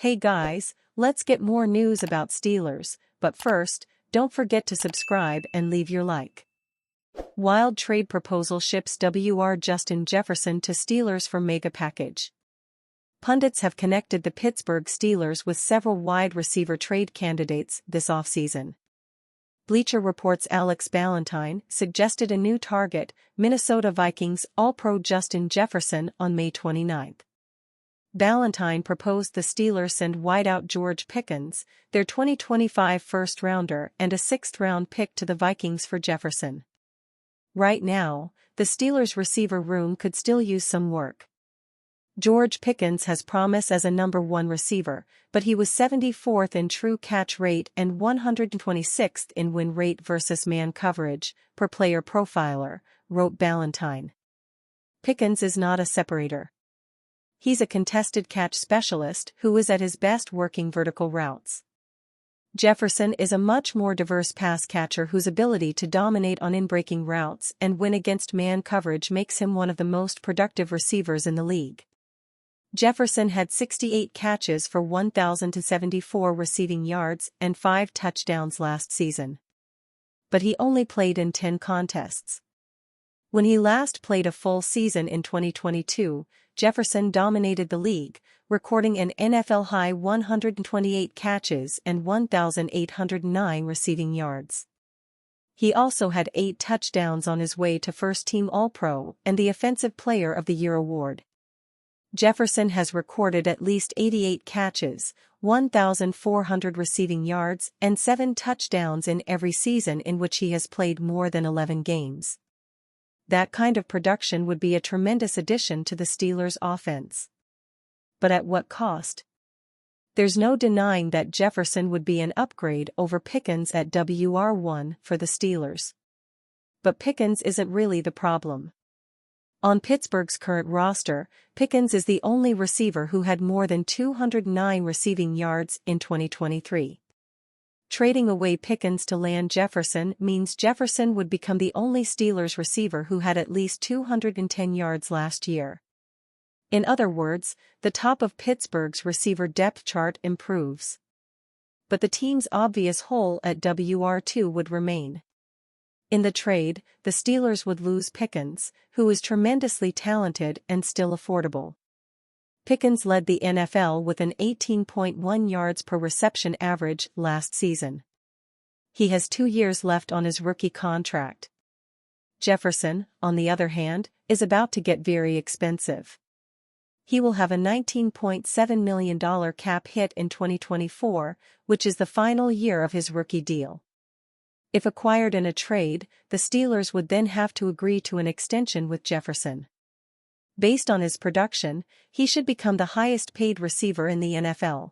Hey guys, let's get more news about Steelers, but first, don't forget to subscribe and leave your like. Wild trade proposal ships Wr Justin Jefferson to Steelers for mega package. Pundits have connected the Pittsburgh Steelers with several wide receiver trade candidates this offseason. Bleacher Report's Alex Ballentine suggested a new target, Minnesota Vikings All-Pro Justin Jefferson, on May 29. Ballentine proposed the Steelers send wideout George Pickens, their 2025 first-rounder and a sixth-round pick to the Vikings for Jefferson. Right now, the Steelers' receiver room could still use some work. George Pickens has promise as a number one receiver, but he was 74th in true catch rate and 126th in win rate versus man coverage, per Player Profiler, wrote Ballentine. Pickens is not a separator. He's a contested catch specialist who is at his best working vertical routes. Jefferson is a much more diverse pass catcher whose ability to dominate on in-breaking routes and win against man coverage makes him one of the most productive receivers in the league. Jefferson had 68 catches for 1,074 receiving yards and 5 touchdowns last season. But he only played in 10 contests. When he last played a full season in 2022, Jefferson dominated the league, recording an NFL-high 128 catches and 1,809 receiving yards. He also had 8 touchdowns on his way to first-team All-Pro and the Offensive Player of the Year award. Jefferson has recorded at least 88 catches, 1,400 receiving yards and 7 touchdowns in every season in which he has played more than 11 games. That kind of production would be a tremendous addition to the Steelers' offense. But at what cost? There's no denying that Jefferson would be an upgrade over Pickens at WR1 for the Steelers. But Pickens isn't really the problem. On Pittsburgh's current roster, Pickens is the only receiver who had more than 209 receiving yards in 2023. Trading away Pickens to land Jefferson means Jefferson would become the only Steelers receiver who had at least 210 yards last year. In other words, the top of Pittsburgh's receiver depth chart improves. But the team's obvious hole at WR2 would remain. In the trade, the Steelers would lose Pickens, who is tremendously talented and still affordable. Pickens led the NFL with an 18.1 yards per reception average last season. He has 2 years left on his rookie contract. Jefferson, on the other hand, is about to get very expensive. He will have a $19.7 million cap hit in 2024, which is the final year of his rookie deal. If acquired in a trade, the Steelers would then have to agree to an extension with Jefferson. Based on his production, he should become the highest-paid receiver in the NFL.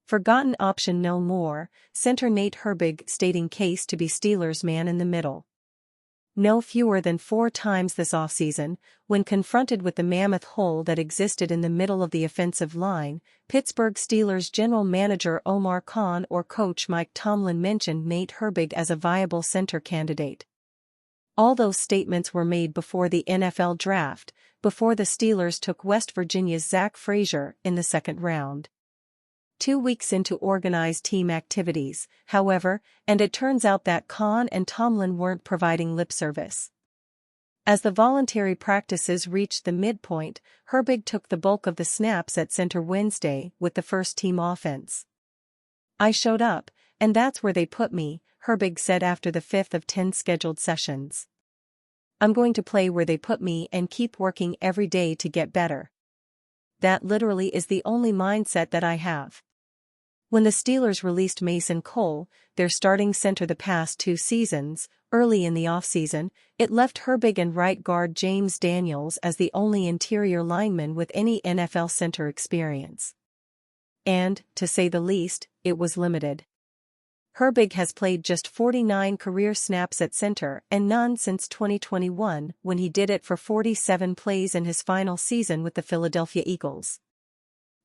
Forgotten option no more, center Nate Herbig stating case to be Steelers' man in the middle. No fewer than 4 times this offseason, when confronted with the mammoth hole that existed in the middle of the offensive line, Pittsburgh Steelers general manager Omar Khan or coach Mike Tomlin mentioned Nate Herbig as a viable center candidate. All those statements were made before the NFL draft, before the Steelers took West Virginia's Zach Frazier in the second round. 2 weeks into organized team activities, however, and it turns out that Khan and Tomlin weren't providing lip service. As the voluntary practices reached the midpoint, Herbig took the bulk of the snaps at center Wednesday with the first-team offense. "I showed up, and that's where they put me," Herbig said after the 5th of 10 scheduled sessions. "I'm going to play where they put me and keep working every day to get better. That literally is the only mindset that I have." When the Steelers released Mason Cole, their starting center the past 2 seasons, early in the offseason, it left Herbig and right guard James Daniels as the only interior lineman with any NFL center experience. And, to say the least, it was limited. Herbig has played just 49 career snaps at center and none since 2021 when he did it for 47 plays in his final season with the Philadelphia Eagles.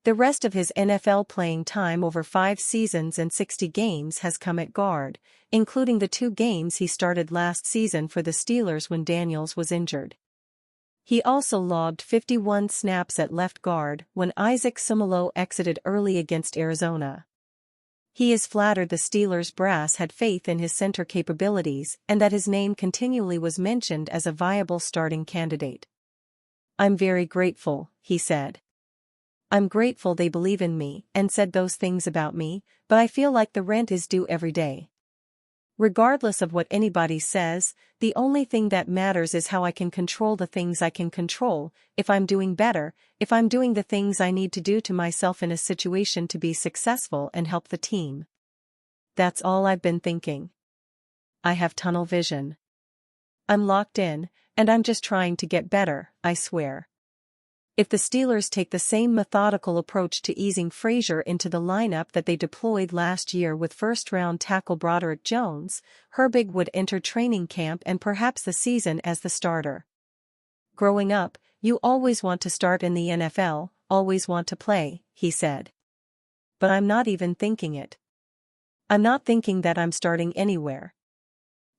The rest of his NFL playing time over 5 seasons and 60 games has come at guard, including the 2 games he started last season for the Steelers when Daniels was injured. He also logged 51 snaps at left guard when Isaac Seumalo exited early against Arizona. He is flattered the Steelers brass had faith in his center capabilities and that his name continually was mentioned as a viable starting candidate. "I'm very grateful," he said. "I'm grateful they believe in me and said those things about me, but I feel like the rent is due every day. Regardless of what anybody says, the only thing that matters is how I can control the things I can control, if I'm doing better, if I'm doing the things I need to do to myself in a situation to be successful and help the team. That's all I've been thinking. I have tunnel vision. I'm locked in, and I'm just trying to get better, I swear." If the Steelers take the same methodical approach to easing Frazier into the lineup that they deployed last year with first-round tackle Broderick Jones, Herbig would enter training camp and perhaps the season as the starter. "Growing up, you always want to start in the NFL, always want to play," he said. "But I'm not even thinking it. I'm not thinking that I'm starting anywhere.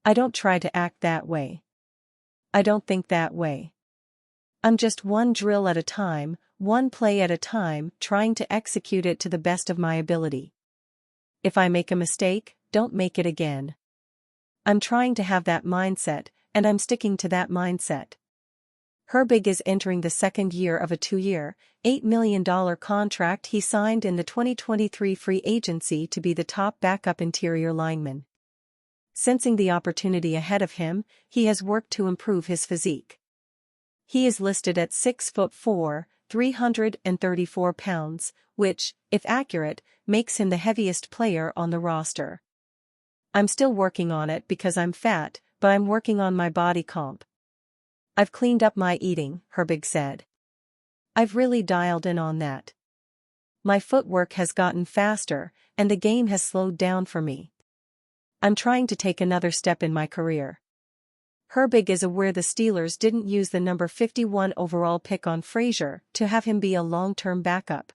I don't try to act that way. I don't think that way. I'm just one drill at a time, one play at a time, trying to execute it to the best of my ability. If I make a mistake, don't make it again. I'm trying to have that mindset, and I'm sticking to that mindset." Herbig is entering the second year of a 2-year, $8 million contract he signed in the 2023 free agency to be the top backup interior lineman. Sensing the opportunity ahead of him, he has worked to improve his physique. He is listed at 6'4", 334 pounds, which, if accurate, makes him the heaviest player on the roster. "I'm still working on it because I'm fat, but I'm working on my body comp. I've cleaned up my eating," Herbig said. "I've really dialed in on that. My footwork has gotten faster, and the game has slowed down for me. I'm trying to take another step in my career." Herbig is aware the Steelers didn't use the number 51 overall pick on Frazier to have him be a long-term backup.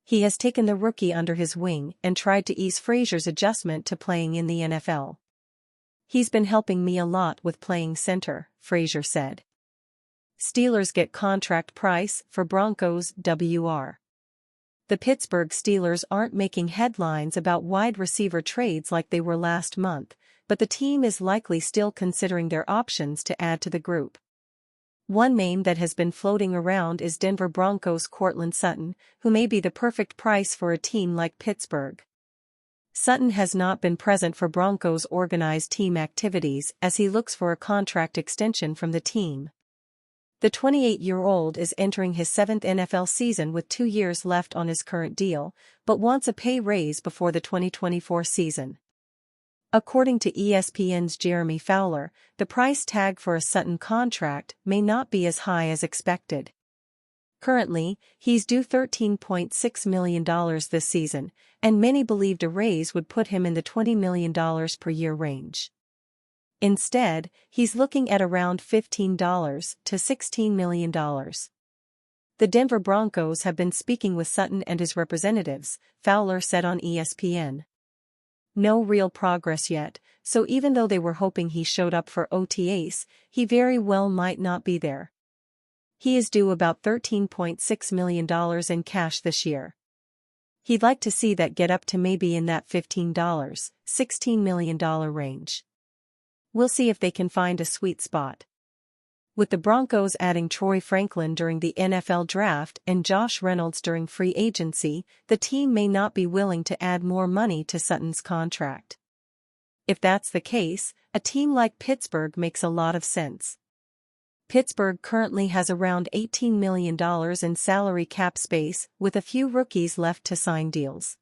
He has taken the rookie under his wing and tried to ease Frazier's adjustment to playing in the NFL. "He's been helping me a lot with playing center," Frazier said. Steelers get contract price for Broncos WR. The Pittsburgh Steelers aren't making headlines about wide receiver trades like they were last month, but the team is likely still considering their options to add to the group. One name that has been floating around is Denver Broncos' Courtland Sutton, who may be the perfect price for a team like Pittsburgh. Sutton has not been present for Broncos' organized team activities as he looks for a contract extension from the team. The 28-year-old is entering his 7th NFL season with 2 years left on his current deal, but wants a pay raise before the 2024 season. According to ESPN's Jeremy Fowler, the price tag for a Sutton contract may not be as high as expected. Currently, he's due $13.6 million this season, and many believed a raise would put him in the $20 million per year range. Instead, he's looking at around $15 to $16 million. The Denver Broncos have been speaking with Sutton and his representatives, Fowler said on ESPN. No real progress yet, so even though they were hoping he showed up for OTAs, he very well might not be there. He is due about $13.6 million in cash this year. He'd like to see that get up to maybe in that $15, $16 million range. We'll see if they can find a sweet spot. With the Broncos adding Troy Franklin during the NFL draft and Josh Reynolds during free agency, the team may not be willing to add more money to Sutton's contract. If that's the case, a team like Pittsburgh makes a lot of sense. Pittsburgh currently has around $18 million in salary cap space, with a few rookies left to sign deals.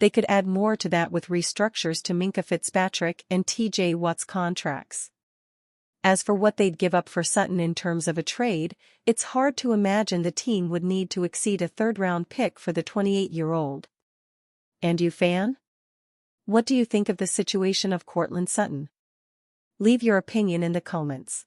They could add more to that with restructures to Minkah Fitzpatrick and TJ Watt's contracts. As for what they'd give up for Sutton in terms of a trade, it's hard to imagine the team would need to exceed a third-round pick for the 28-year-old. And you, fan? What do you think of the situation of Courtland Sutton? Leave your opinion in the comments.